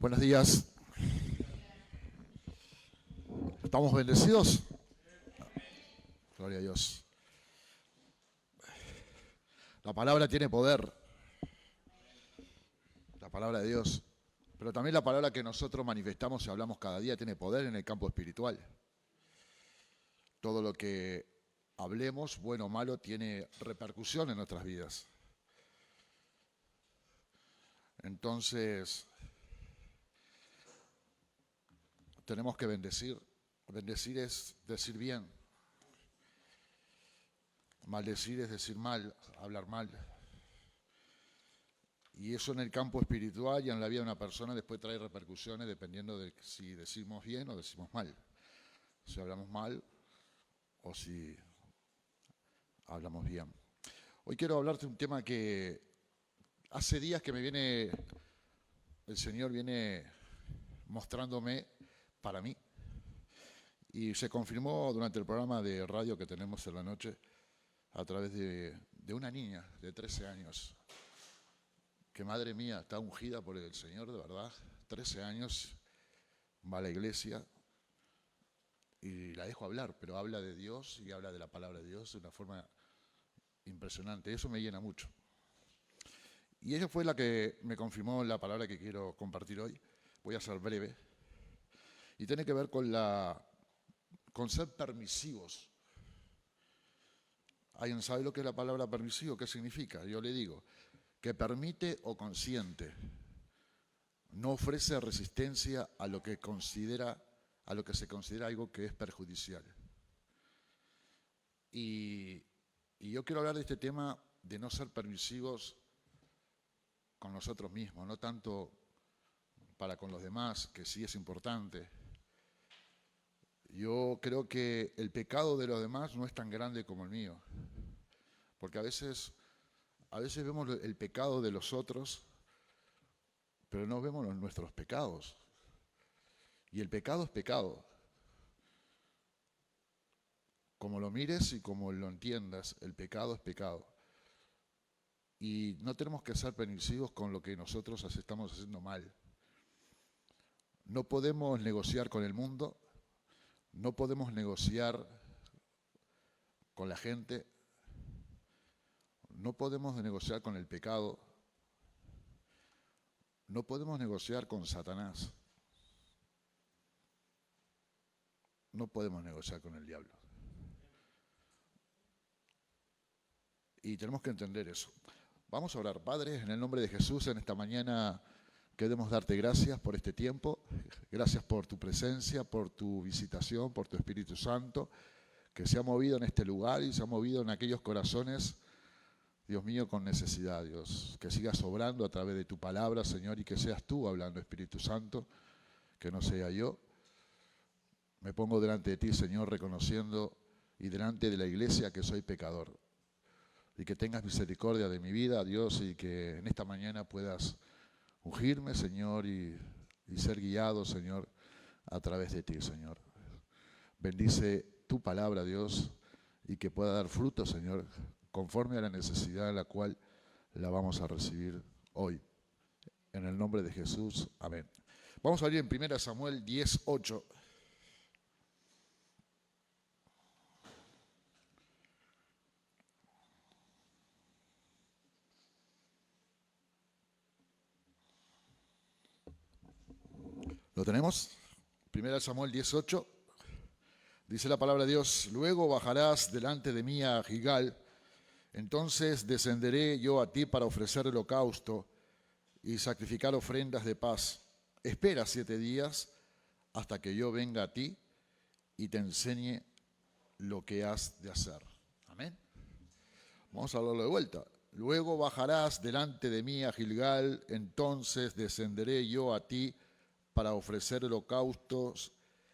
Buenos días. ¿Estamos bendecidos? Gloria a Dios. La palabra tiene poder. La palabra de Dios. Pero también la palabra que nosotros manifestamos y hablamos cada día tiene poder en el campo espiritual. Todo lo que hablemos, bueno o malo, tiene repercusión en nuestras vidas. Entonces, tenemos que bendecir. Bendecir es decir bien. Maldecir es decir mal, hablar mal. Y eso en el campo espiritual y en la vida de una persona después trae repercusiones dependiendo de si decimos bien o decimos mal. Si hablamos mal o si hablamos bien. Hoy quiero hablarte de un tema que hace días que el Señor viene mostrándome para mí. Y se confirmó durante el programa de radio que tenemos en la noche a través de una niña de 13 años, que madre mía, está ungida por el Señor, de verdad. 13 años, va a la iglesia y la dejo hablar, pero habla de Dios y habla de la palabra de Dios de una forma impresionante. Eso me llena mucho. Y ella fue la que me confirmó la palabra que quiero compartir hoy. Voy a ser breve. Y tiene que ver con ser permisivos. ¿Alguien sabe lo que es la palabra permisivo? ¿Qué significa? Yo le digo, que permite o consiente. No ofrece resistencia a lo que se considera algo que es perjudicial. Y yo quiero hablar de este tema de no ser permisivos con nosotros mismos, no tanto para con los demás, que sí es importante. Yo creo que el pecado de los demás no es tan grande como el mío, porque a veces vemos el pecado de los otros, pero no vemos nuestros pecados. Y el pecado es pecado. Como lo mires y como lo entiendas, el pecado es pecado. Y no tenemos que ser permisivos con lo que nosotros estamos haciendo mal. No podemos negociar con el mundo, no podemos negociar con la gente, no podemos negociar con el pecado, no podemos negociar con Satanás, no podemos negociar con el diablo. Y tenemos que entender eso. Vamos a orar. Padre, en el nombre de Jesús, en esta mañana queremos darte gracias por este tiempo, gracias por tu presencia, por tu visitación, por tu Espíritu Santo, que se ha movido en este lugar y se ha movido en aquellos corazones, Dios mío, con necesidad, Dios. Que sigas obrando a través de tu palabra, Señor, y que seas tú hablando, Espíritu Santo, que no sea yo. Me pongo delante de ti, Señor, reconociendo y delante de la iglesia que soy pecador. Y que tengas misericordia de mi vida, Dios, y que en esta mañana puedas ungirme, Señor, y ser guiado, Señor, a través de ti, Señor. Bendice tu palabra, Dios, y que pueda dar fruto, Señor, conforme a la necesidad en la cual la vamos a recibir hoy. En el nombre de Jesús, amén. Vamos a abrir en 1 Samuel 10:8. ¿Lo tenemos? 1 Samuel 10:8. Dice la palabra de Dios: luego bajarás delante de mí a Gilgal, entonces descenderé yo a ti para ofrecer holocausto y sacrificar ofrendas de paz. Espera 7 días hasta que yo venga a ti y te enseñe lo que has de hacer. Amén. Vamos a hablarlo de vuelta. Luego bajarás delante de mí a Gilgal, entonces descenderé yo a ti para ofrecer holocaustos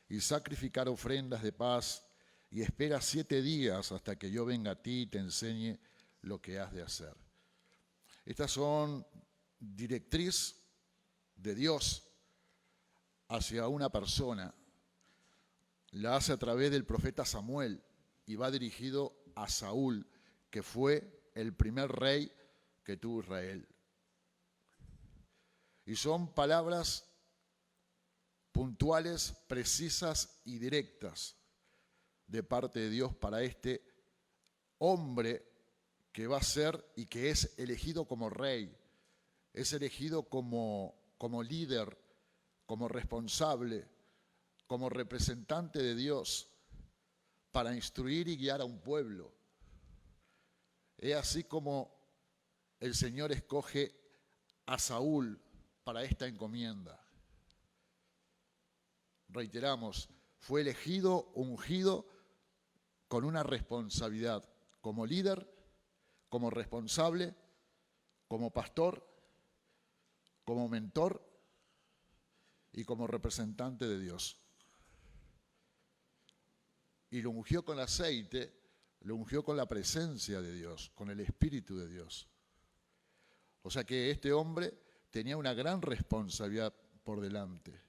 y sacrificar ofrendas de paz, y espera 7 días hasta que yo venga a ti y te enseñe lo que has de hacer. Estas son directrices de Dios hacia una persona. La hace a través del profeta Samuel y va dirigido a Saúl, que fue el primer rey que tuvo Israel. Y son palabras puntuales, precisas y directas de parte de Dios para este hombre que va a ser y que es elegido como rey, es elegido como líder, como responsable, como representante de Dios para instruir y guiar a un pueblo. Es así como el Señor escoge a Saúl para esta encomienda. Reiteramos, fue elegido, ungido con una responsabilidad como líder, como responsable, como pastor, como mentor y como representante de Dios. Y lo ungió con aceite, lo ungió con la presencia de Dios, con el Espíritu de Dios. O sea que este hombre tenía una gran responsabilidad por delante.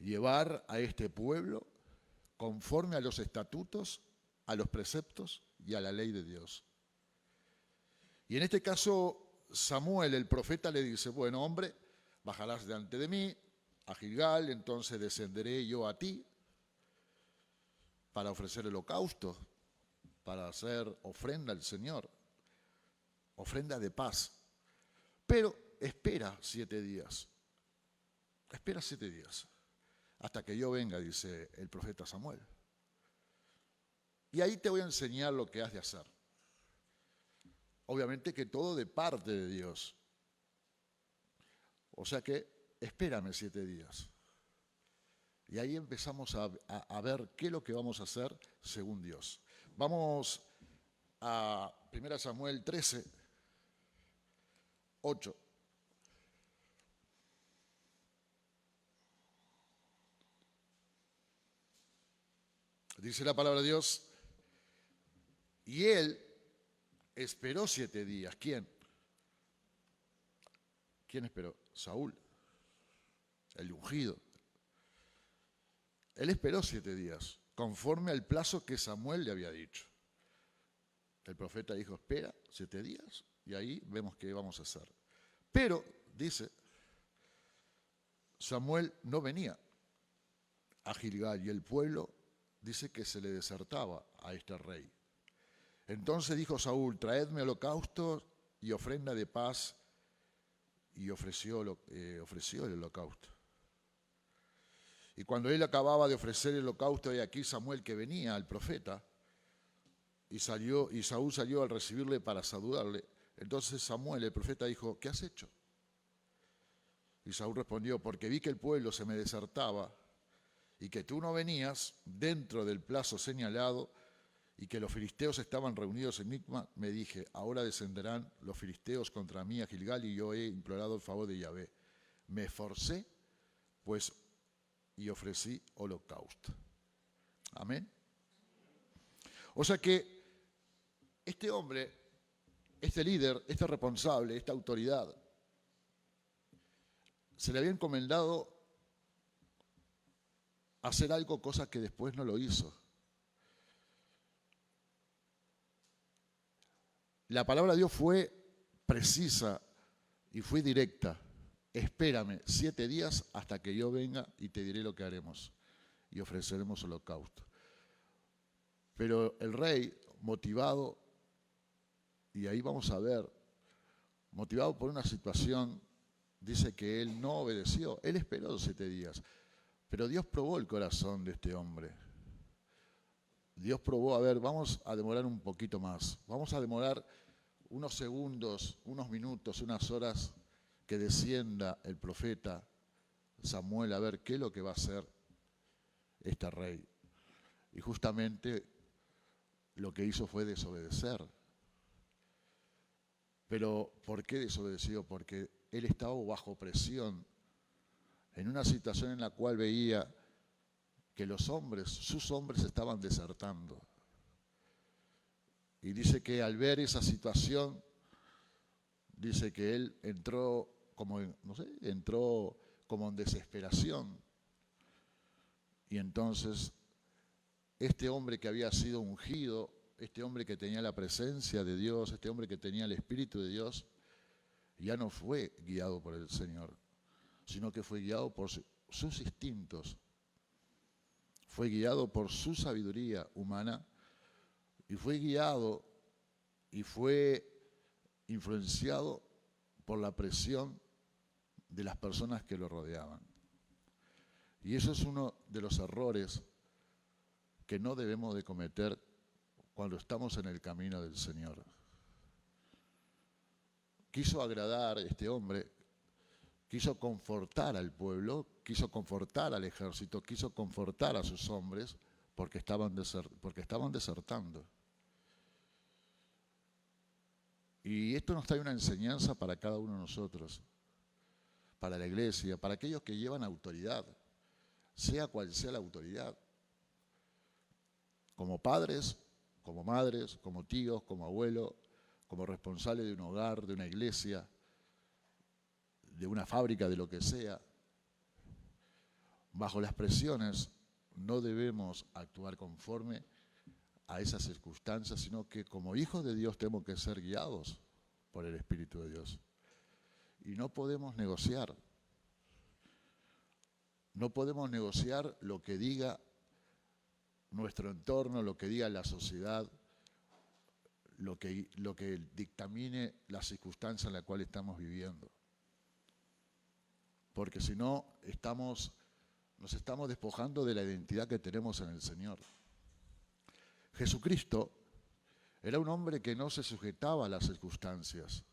Llevar a este pueblo conforme a los estatutos, a los preceptos y a la ley de Dios. Y en este caso, Samuel, el profeta, le dice, bueno, hombre, bajarás delante de mí a Gilgal, entonces descenderé yo a ti para ofrecer el holocausto, para hacer ofrenda al Señor, ofrenda de paz. Pero espera 7 días, espera 7 días, hasta que yo venga, dice el profeta Samuel. Y ahí te voy a enseñar lo que has de hacer. Obviamente que todo de parte de Dios. O sea que espérame 7 días. Y ahí empezamos a ver qué es lo que vamos a hacer según Dios. Vamos a 1 Samuel 13, 8. Dice la palabra de Dios, y él esperó 7 días. ¿Quién? ¿Quién esperó? Saúl, el ungido. Él esperó 7 días, conforme al plazo que Samuel le había dicho. El profeta dijo, espera 7 días, y ahí vemos qué vamos a hacer. Pero, dice, Samuel no venía a Gilgal, y el pueblo dice que se le desertaba a este rey. Entonces dijo Saúl, traedme holocausto y ofrenda de paz, y ofreció el holocausto. Y cuando él acababa de ofrecer el holocausto, he aquí Samuel que venía al profeta, y Saúl salió al recibirle para saludarle. Entonces Samuel, el profeta, dijo, ¿qué has hecho? Y Saúl respondió, porque vi que el pueblo se me desertaba, y que tú no venías dentro del plazo señalado, y que los filisteos estaban reunidos en Micma, me dije, ahora descenderán los filisteos contra mí a Gilgal, y yo he implorado el favor de Yahvé. Me esforcé, pues, y ofrecí holocausto. Amén. O sea que este hombre, este líder, este responsable, esta autoridad, se le había encomendado hacer algo, cosa que después no lo hizo. La palabra de Dios fue precisa y fue directa. Espérame 7 días hasta que yo venga y te diré lo que haremos. Y ofreceremos holocausto. Pero el rey, motivado, y ahí vamos a ver, motivado por una situación, dice que él no obedeció. Él esperó 7 días. Pero Dios probó el corazón de este hombre. Dios probó, a ver, vamos a demorar un poquito más. Vamos a demorar unos segundos, unos minutos, unas horas que descienda el profeta Samuel a ver qué es lo que va a hacer este rey. Y justamente lo que hizo fue desobedecer. Pero ¿por qué desobedeció? Porque él estaba bajo presión, en una situación en la cual veía que los hombres, sus hombres estaban desertando. Y dice que al ver esa situación, dice que él entró como, entró como en desesperación. Y entonces, este hombre que había sido ungido, este hombre que tenía la presencia de Dios, este hombre que tenía el Espíritu de Dios, ya no fue guiado por el Señor, sino que fue guiado por sus instintos, fue guiado por su sabiduría humana y fue guiado y fue influenciado por la presión de las personas que lo rodeaban. Y eso es uno de los errores que no debemos de cometer cuando estamos en el camino del Señor. Quiso agradar este hombre, quiso confortar al pueblo, quiso confortar al ejército, quiso confortar a sus hombres porque estaban desertando. Y esto nos trae una enseñanza para cada uno de nosotros, para la iglesia, para aquellos que llevan autoridad, sea cual sea la autoridad. Como padres, como madres, como tíos, como abuelos, como responsable de un hogar, de una iglesia, de una fábrica, de lo que sea, bajo las presiones no debemos actuar conforme a esas circunstancias, sino que como hijos de Dios tenemos que ser guiados por el Espíritu de Dios. Y no podemos negociar. No podemos negociar lo que diga nuestro entorno, lo que diga la sociedad, lo que dictamine la circunstancia en la cual estamos viviendo. Porque si no, nos estamos despojando de la identidad que tenemos en el Señor. Jesucristo era un hombre que no se sujetaba a las circunstancias.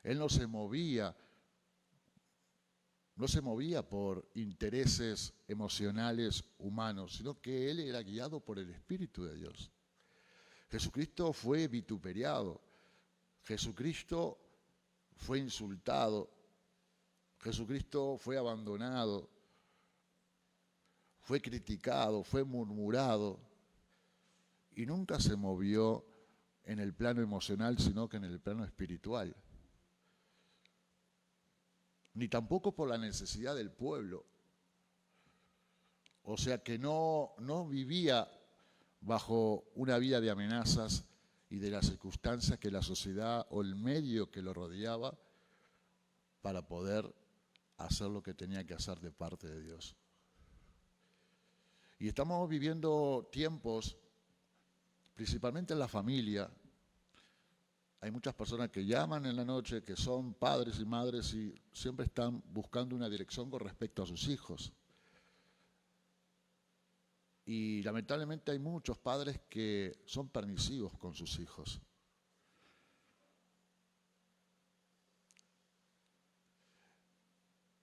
Él no se movía por intereses emocionales humanos, sino que él era guiado por el Espíritu de Dios. Jesucristo fue vituperiado, Jesucristo fue insultado, Jesucristo fue abandonado, fue criticado, fue murmurado y nunca se movió en el plano emocional, sino que en el plano espiritual. Ni tampoco por la necesidad del pueblo. O sea que no vivía bajo una vida de amenazas y de las circunstancias que la sociedad o el medio que lo rodeaba para poder hacer lo que tenía que hacer de parte de Dios. Y estamos viviendo tiempos, principalmente en la familia. Hay muchas personas que llaman en la noche, que son padres y madres y siempre están buscando una dirección con respecto a sus hijos. Y lamentablemente hay muchos padres que son permisivos con sus hijos.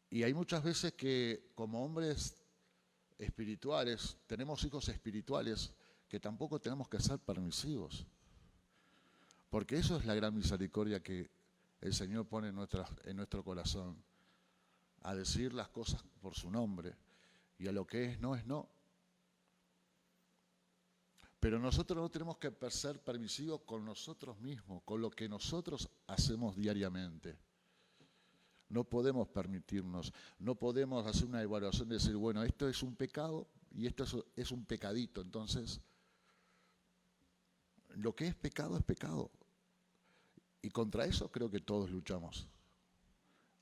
Y hay muchas veces que como hombres espirituales, tenemos hijos espirituales que tampoco tenemos que ser permisivos. Porque eso es la gran misericordia que el Señor pone en nuestro corazón, a decir las cosas por su nombre, y a lo que es no. Pero nosotros no tenemos que ser permisivos con nosotros mismos, con lo que nosotros hacemos diariamente. No podemos permitirnos, no podemos hacer una evaluación de decir, bueno, esto es un pecado y esto es un pecadito. Entonces, lo que es pecado es pecado. Y contra eso creo que todos luchamos.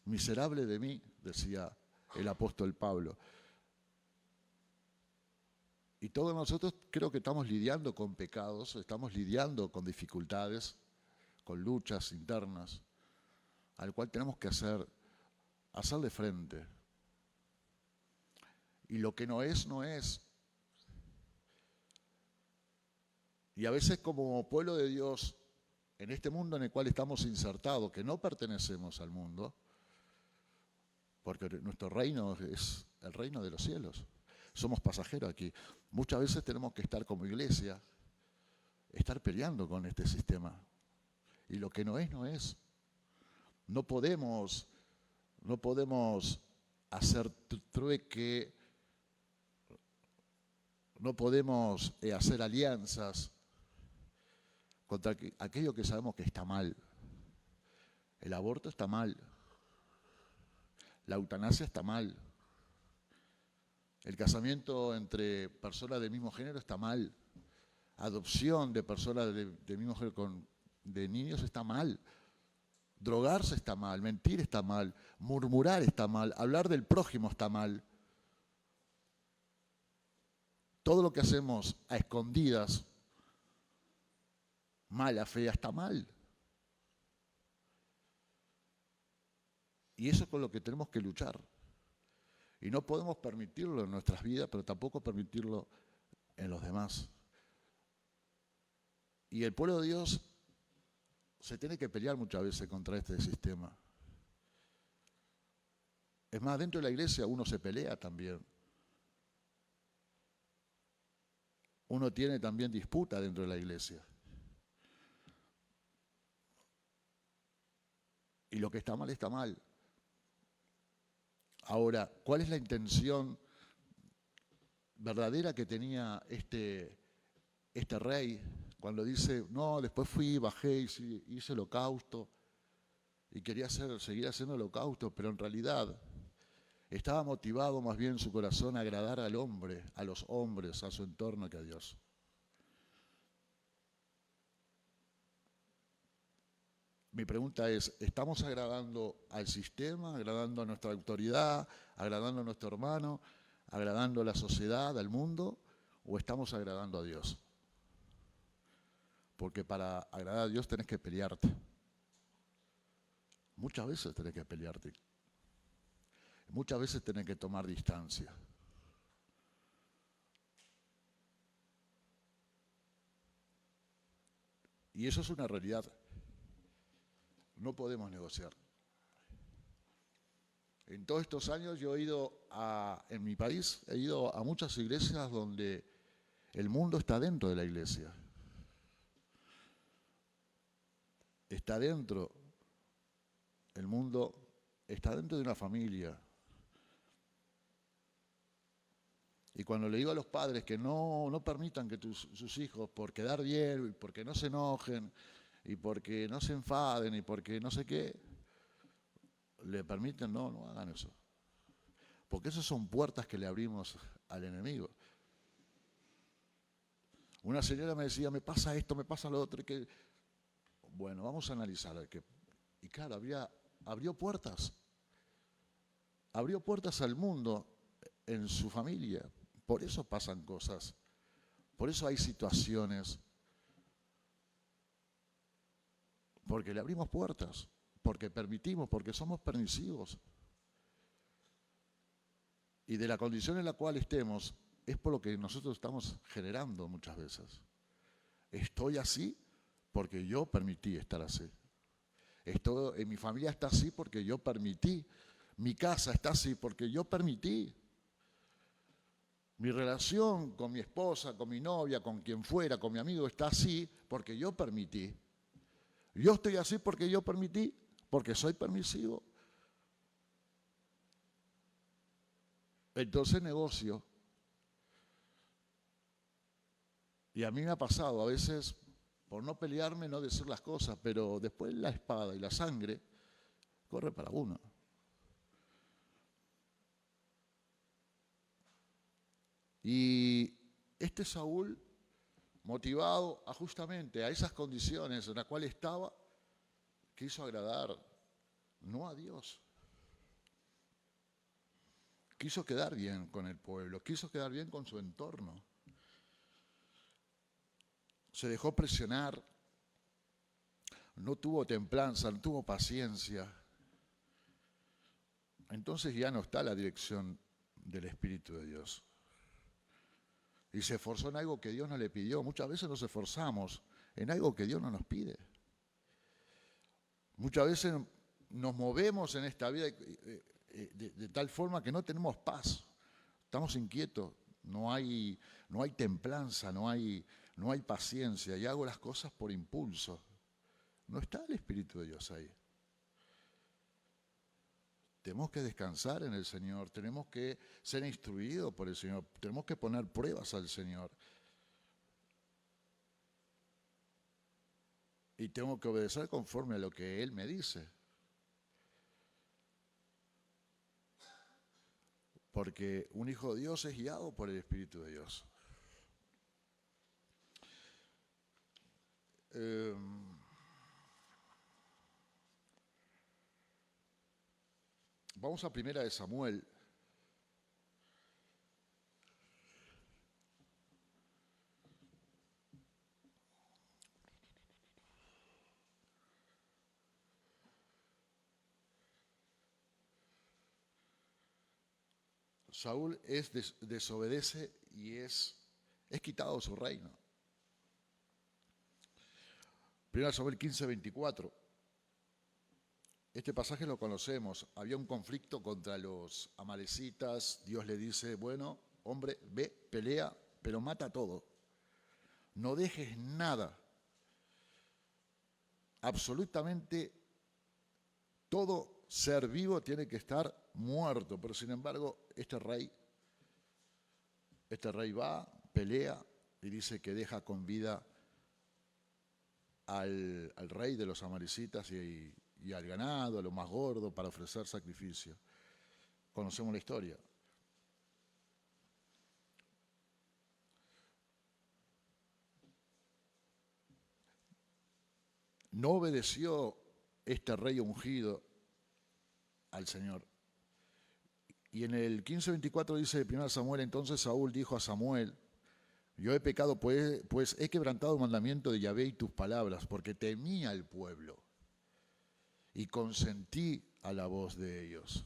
Miserable de mí, decía el apóstol Pablo. Y todos nosotros creo que estamos lidiando con pecados, estamos lidiando con dificultades, con luchas internas, al cual tenemos que hacerle frente. Y lo que no es, no es. Y a veces como pueblo de Dios, en este mundo en el cual estamos insertados, que no pertenecemos al mundo, porque nuestro reino es el reino de los cielos. Somos pasajeros aquí. Muchas veces tenemos que estar como iglesia, estar peleando con este sistema. Y lo que no es, no es. No podemos hacer trueque, no podemos hacer alianzas contra aquello que sabemos que está mal. El aborto está mal. La eutanasia está mal. El casamiento entre personas del mismo género está mal. Adopción de personas del mismo género de niños está mal. Drogarse está mal, mentir está mal, murmurar está mal, hablar del prójimo está mal. Todo lo que hacemos a escondidas, mala, fea, está mal. Y eso es con lo que tenemos que luchar. Y no podemos permitirlo en nuestras vidas, pero tampoco permitirlo en los demás. Y el pueblo de Dios se tiene que pelear muchas veces contra este sistema. Es más, dentro de la iglesia uno se pelea también. Uno tiene también disputa dentro de la iglesia. Y lo que está mal, está mal. Ahora, ¿cuál es la intención verdadera que tenía este rey cuando dice, no, después fui, bajé, hice holocausto y quería seguir haciendo holocausto, pero en realidad estaba motivado más bien su corazón a agradar al hombre, a los hombres, a su entorno que a Dios? Mi pregunta es, ¿estamos agradando al sistema, agradando a nuestra autoridad, agradando a nuestro hermano, agradando a la sociedad, al mundo, o estamos agradando a Dios? Porque para agradar a Dios tenés que pelearte. Muchas veces tenés que pelearte. Muchas veces tenés que tomar distancia. Y eso es una realidad. No podemos negociar. En todos estos años yo he ido en mi país, he ido a muchas iglesias donde el mundo está dentro de la iglesia. Está dentro, el mundo está dentro de una familia. Y cuando le digo a los padres que no permitan que sus hijos, por quedar bien, y porque no se enojen, y porque no se enfaden, y porque no sé qué, le permiten, no hagan eso. Porque esas son puertas que le abrimos al enemigo. Una señora me decía, me pasa esto, me pasa lo otro, y que... Bueno, vamos a analizar. Y claro, abrió puertas. Abrió puertas al mundo en su familia. Por eso pasan cosas. Por eso hay situaciones. Porque le abrimos puertas. Porque permitimos, porque somos permisivos. Y de la condición en la cual estemos, es por lo que nosotros estamos generando muchas veces. Estoy así porque yo permití estar así. En mi familia está así porque yo permití. Mi casa está así porque yo permití. Mi relación con mi esposa, con mi novia, con quien fuera, con mi amigo está así porque yo permití. Yo estoy así porque yo permití, porque soy permisivo. Entonces negocio. Y a mí me ha pasado a veces, por no pelearme, no decir las cosas, pero después la espada y la sangre corre para uno. Y este Saúl, motivado justamente a esas condiciones en las cuales estaba, quiso agradar no a Dios. Quiso quedar bien con el pueblo, quiso quedar bien con su entorno. Se dejó presionar, no tuvo templanza, no tuvo paciencia. Entonces ya no está la dirección del Espíritu de Dios. Y se esforzó en algo que Dios no le pidió. Muchas veces nos esforzamos en algo que Dios no nos pide. Muchas veces nos movemos en esta vida de tal forma que no tenemos paz. Estamos inquietos, no hay templanza, no hay paciencia y hago las cosas por impulso. No está el Espíritu de Dios ahí. Tenemos que descansar en el Señor, tenemos que ser instruidos por el Señor, tenemos que poner pruebas al Señor. Y tengo que obedecer conforme a lo que Él me dice. Porque un hijo de Dios es guiado por el Espíritu de Dios. Vamos a Primera de Samuel. Saúl desobedece y es quitado su reino. 1 Samuel 15:24. Este pasaje lo conocemos. Había un conflicto contra los amalecitas. Dios le dice, bueno, hombre, ve, pelea, pero mata todo. No dejes nada. Absolutamente todo ser vivo tiene que estar muerto. Pero sin embargo, este rey va, pelea y dice que deja con vida al rey de los amalecitas y al ganado, a lo más gordo, para ofrecer sacrificio. Conocemos la historia. No obedeció este rey ungido al Señor. Y en el 15:24 dice de 1 Samuel, entonces Saúl dijo a Samuel, yo he pecado, pues he quebrantado el mandamiento de Yahvé y tus palabras, porque temía al pueblo y consentí a la voz de ellos.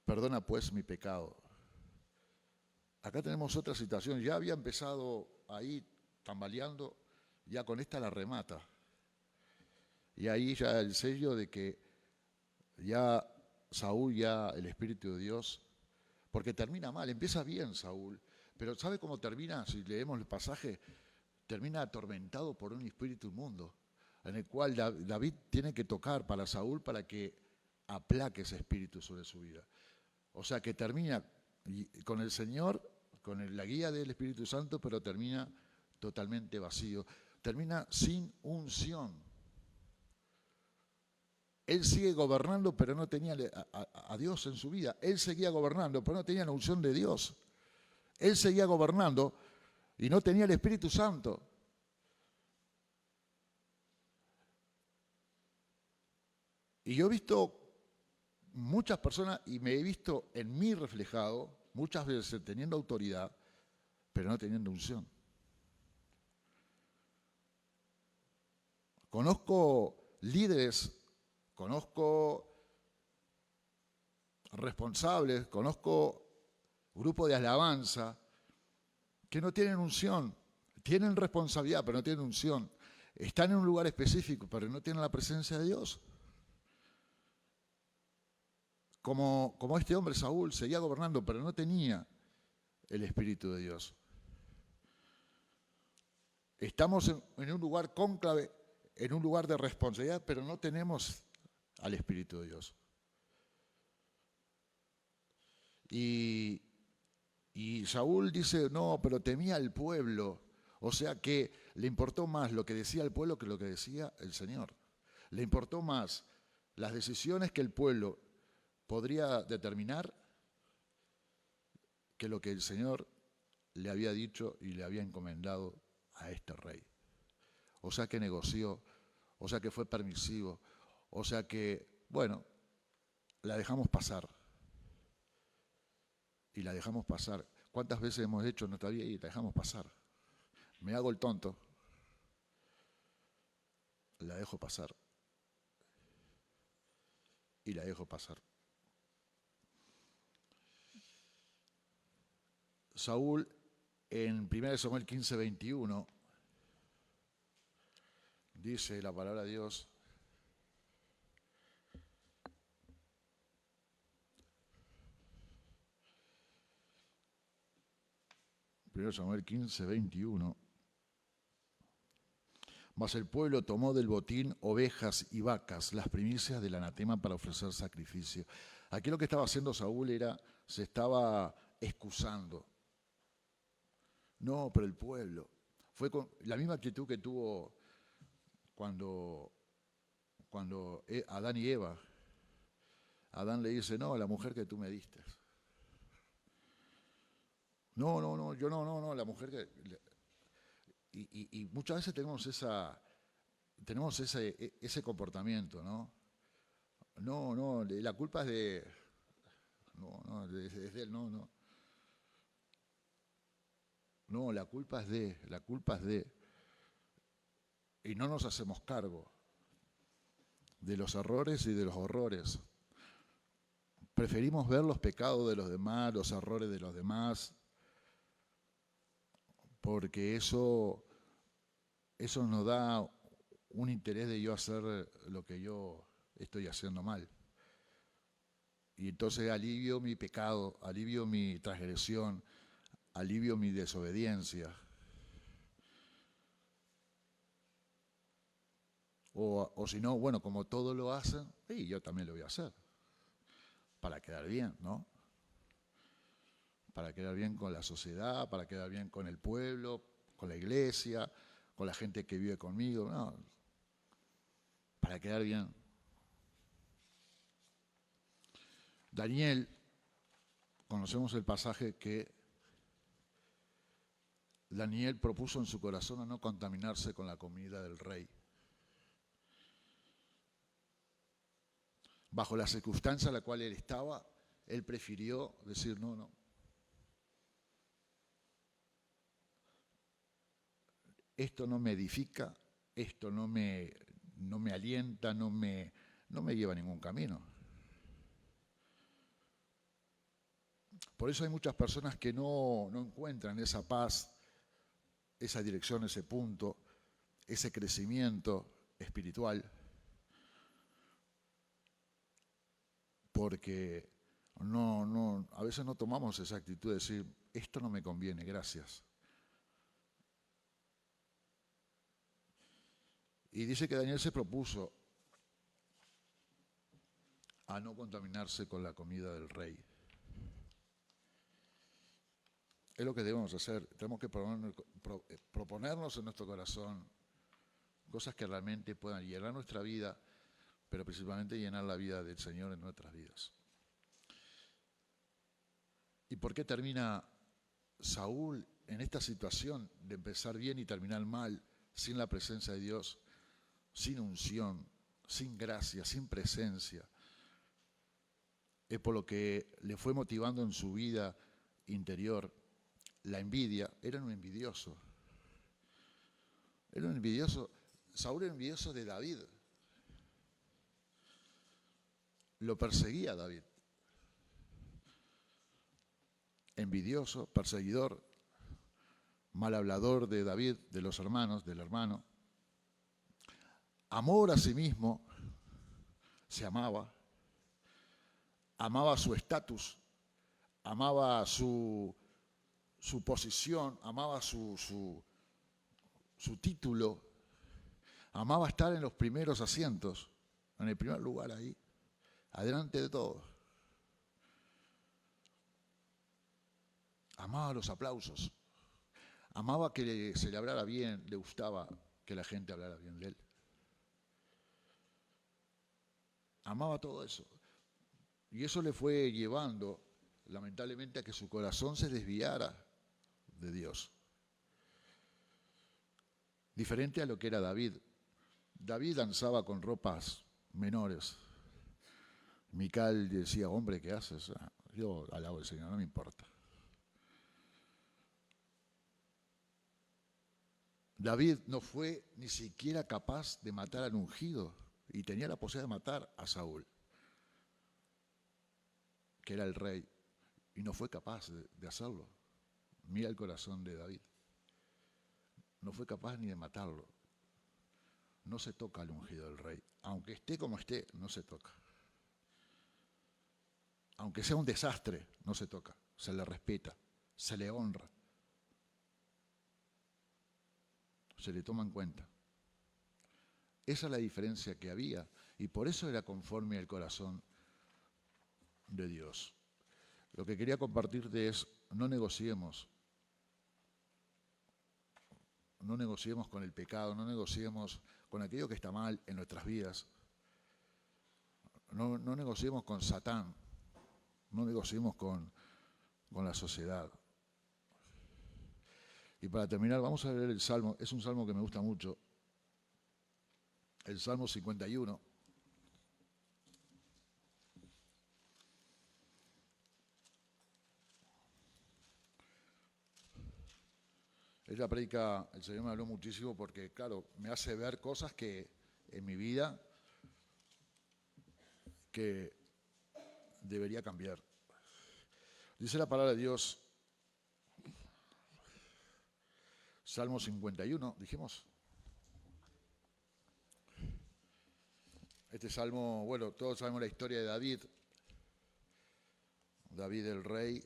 Perdona pues mi pecado. Acá tenemos otra situación. Ya había empezado ahí tambaleando, ya con esta la remata. Y ahí ya el sello de que ya Saúl, ya el Espíritu de Dios, porque termina mal, empieza bien Saúl, pero ¿sabe cómo termina? Si leemos el pasaje, termina atormentado por un espíritu inmundo, en el cual David tiene que tocar para Saúl para que aplaque ese espíritu sobre su vida. O sea que termina con el Señor, con la guía del Espíritu Santo, pero termina totalmente vacío. Termina sin unción. Él sigue gobernando, pero no tenía a Dios en su vida. Él seguía gobernando, pero no tenía la unción de Dios. Él seguía gobernando y no tenía el Espíritu Santo. Y yo he visto muchas personas, y me he visto en mí reflejado, muchas veces teniendo autoridad, pero no teniendo unción. Conozco líderes, conozco responsables, conozco grupos de alabanza que no tienen unción, tienen responsabilidad, pero no tienen unción. Están en un lugar específico, pero no tienen la presencia de Dios. Como este hombre Saúl seguía gobernando, pero no tenía el Espíritu de Dios. Estamos en un lugar cónclave, en un lugar de responsabilidad, pero no tenemos al Espíritu de Dios. Y Saúl dice, no, pero temía al pueblo. O sea que le importó más lo que decía el pueblo que lo que decía el Señor. Le importó más las decisiones que el pueblo podría determinar que lo que el Señor le había dicho y le había encomendado a este rey. O sea que negoció, o sea que fue permisivo, o sea que, bueno, la dejamos pasar. Y la dejamos pasar. ¿Cuántas veces hemos hecho nuestra vida y la dejamos pasar? Me hago el tonto. La dejo pasar. Y la dejo pasar. Saúl, en 1 Samuel 15:21, dice la palabra de Dios, Primero Samuel 15:21. Mas el pueblo tomó del botín ovejas y vacas, las primicias del anatema para ofrecer sacrificio. Aquí lo que estaba haciendo Saúl se estaba excusando. No, pero el pueblo. Fue con la misma actitud que tuvo cuando Adán y Eva. Adán le dice, no, la mujer que tú me diste. No, yo no, la mujer que... Y muchas veces tenemos ese comportamiento, ¿no? no, la culpa es de... No, es de él, no. No, la culpa es de... Y no nos hacemos cargo de los errores y de los horrores. Preferimos ver los pecados de los demás, los errores de los demás, porque eso nos da un interés de yo hacer lo que yo estoy haciendo mal. Y entonces alivio mi pecado, alivio mi transgresión, alivio mi desobediencia. O si no, bueno, como todos lo hacen, sí, yo también lo voy a hacer. Para quedar bien, ¿no? Para quedar bien con la sociedad, para quedar bien con el pueblo, con la iglesia, con la gente que vive conmigo, no. Para quedar bien. Daniel, conocemos el pasaje que Daniel propuso en su corazón a no contaminarse con la comida del rey. Bajo la circunstancia en la cual él estaba, él prefirió decir no. Esto no me edifica, esto no me alienta, no me lleva a ningún camino. Por eso hay muchas personas que no encuentran esa paz, esa dirección, ese punto, ese crecimiento espiritual, porque a veces no tomamos esa actitud de decir, esto no me conviene, gracias. Y dice que Daniel se propuso a no contaminarse con la comida del rey. Es lo que debemos hacer. Tenemos que proponernos en nuestro corazón cosas que realmente puedan llenar nuestra vida, pero principalmente llenar la vida del Señor en nuestras vidas. ¿Y por qué termina Saúl en esta situación de empezar bien y terminar mal, sin la presencia de Dios, sin unción, sin gracia, sin presencia? Es por lo que le fue motivando en su vida interior la envidia. Era un envidioso. Saúl era envidioso de David. Lo perseguía a David. Envidioso, perseguidor, mal hablador de David, de los hermanos, del hermano. Amor a sí mismo, se amaba su estatus, amaba su posición, amaba su título, amaba estar en los primeros asientos, en el primer lugar ahí, adelante de todo. Amaba los aplausos, amaba que se le hablara bien, le gustaba que la gente hablara bien de él. Amaba todo eso. Y eso le fue llevando, lamentablemente, a que su corazón se desviara de Dios. Diferente a lo que era David. David danzaba con ropas menores. Mical decía, hombre, ¿qué haces? Yo alabo al Señor, no me importa. David no fue ni siquiera capaz de matar al ungido y tenía la posibilidad de matar a Saúl, que era el rey, y no fue capaz de hacerlo. Mira el corazón de David. No fue capaz ni de matarlo. No se toca al ungido del rey. Aunque esté como esté, no se toca. Aunque sea un desastre, no se toca. Se le respeta, se le honra. Se le toma en cuenta. Esa es la diferencia que había y por eso era conforme al corazón de Dios. Lo que quería compartirte es, no negociemos con el pecado, no negociemos con aquello que está mal en nuestras vidas. No negociemos con Satán, no negociemos con la sociedad. Y para terminar, vamos a leer el Salmo, es un salmo que me gusta mucho, el Salmo 51. Esta prédica, el Señor me habló muchísimo porque, claro, me hace ver cosas que en mi vida que debería cambiar. Dice la palabra de Dios, Salmo 51, dijimos. Este salmo, bueno, todos sabemos la historia de David. David el rey,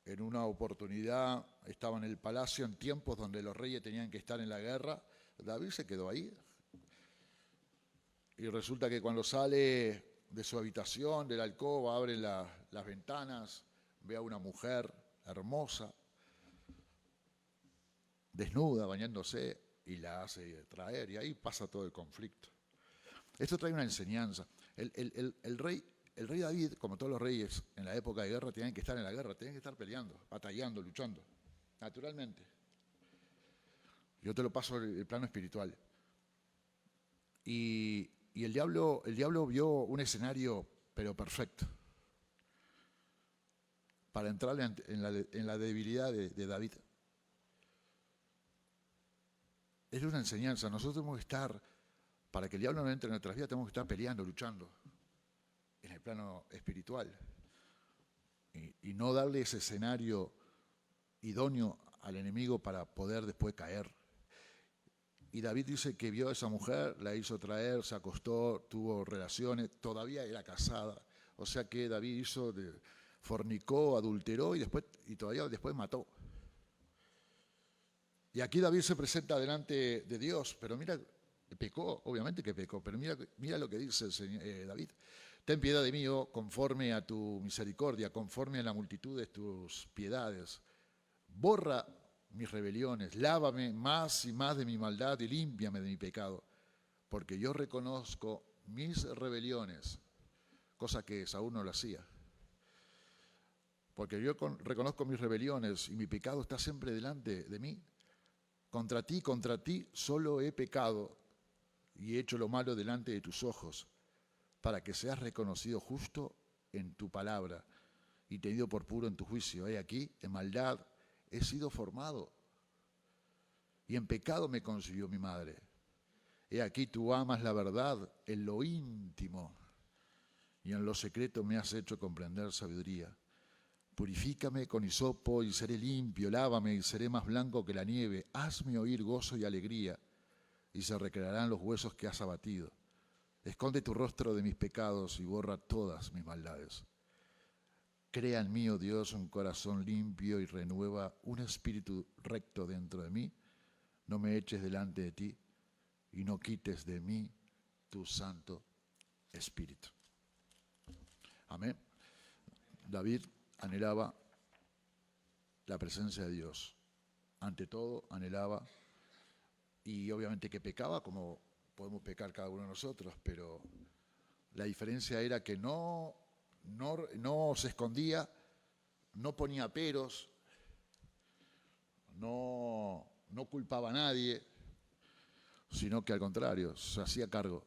en una oportunidad, estaba en el palacio en tiempos donde los reyes tenían que estar en la guerra. David se quedó ahí. Y resulta que cuando sale de su habitación, de la alcoba, abre las ventanas, ve a una mujer hermosa, desnuda, bañándose, y la hace traer, y ahí pasa todo el conflicto. Esto trae una enseñanza. El rey David, como todos los reyes en la época de guerra, tenían que estar en la guerra, tenían que estar peleando, batallando, luchando, naturalmente. Yo te lo paso el plano espiritual. Y el diablo vio un escenario, pero perfecto, para entrar en la debilidad de David. Es una enseñanza. Nosotros tenemos que estar, para que el diablo no entre en nuestras vidas, tenemos que estar peleando, luchando en el plano espiritual. Y no darle ese escenario idóneo al enemigo para poder después caer. Y David dice que vio a esa mujer, la hizo traer, se acostó, tuvo relaciones, todavía era casada. O sea que David fornicó, adulteró y todavía después mató. Y aquí David se presenta delante de Dios, pero mira, pecó, obviamente que pecó, pero mira lo que dice el Señor, David. Ten piedad de mí, oh, conforme a tu misericordia, conforme a la multitud de tus piedades. Borra mis rebeliones, lávame más y más de mi maldad y límpiame de mi pecado, porque yo reconozco mis rebeliones, cosa que Saúl no lo hacía. Porque yo reconozco mis rebeliones y mi pecado está siempre delante de mí. Contra ti solo he pecado y he hecho lo malo delante de tus ojos, para que seas reconocido justo en tu palabra y tenido por puro en tu juicio. He aquí, en maldad he sido formado y en pecado me concibió mi madre. He aquí, tú amas la verdad en lo íntimo y en lo secreto me has hecho comprender sabiduría. Purifícame con hisopo y seré limpio, lávame y seré más blanco que la nieve. Hazme oír gozo y alegría y se recrearán los huesos que has abatido. Esconde tu rostro de mis pecados y borra todas mis maldades. Crea en mí, oh Dios, un corazón limpio y renueva un espíritu recto dentro de mí. No me eches delante de ti y no quites de mí tu Santo Espíritu. Amén. David anhelaba la presencia de Dios. Ante todo, anhelaba, y obviamente que pecaba, como podemos pecar cada uno de nosotros, pero la diferencia era que no se escondía, no ponía peros, no culpaba a nadie, sino que al contrario, se hacía cargo,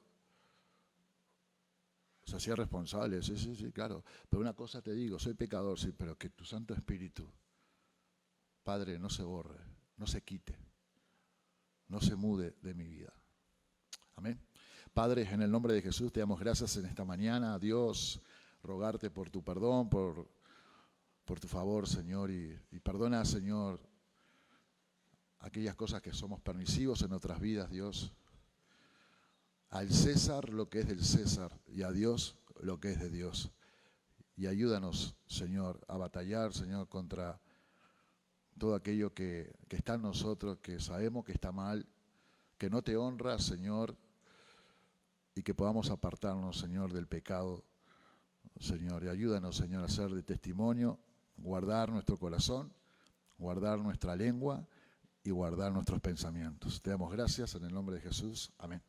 se hacía responsable, sí, claro. Pero una cosa te digo, soy pecador, sí, pero que tu Santo Espíritu, Padre, no se borre, no se quite, no se mude de mi vida. Amén. Padre, en el nombre de Jesús te damos gracias en esta mañana, Dios, rogarte por tu perdón, por tu favor, Señor, y perdona, Señor, aquellas cosas que somos permisivos en nuestras vidas, Dios. Al César lo que es del César y a Dios lo que es de Dios. Y ayúdanos, Señor, a batallar, Señor, contra todo aquello que está en nosotros, que sabemos que está mal, que no te honra, Señor, y que podamos apartarnos, Señor, del pecado, Señor. Y ayúdanos, Señor, a ser de testimonio, guardar nuestro corazón, guardar nuestra lengua y guardar nuestros pensamientos. Te damos gracias en el nombre de Jesús. Amén.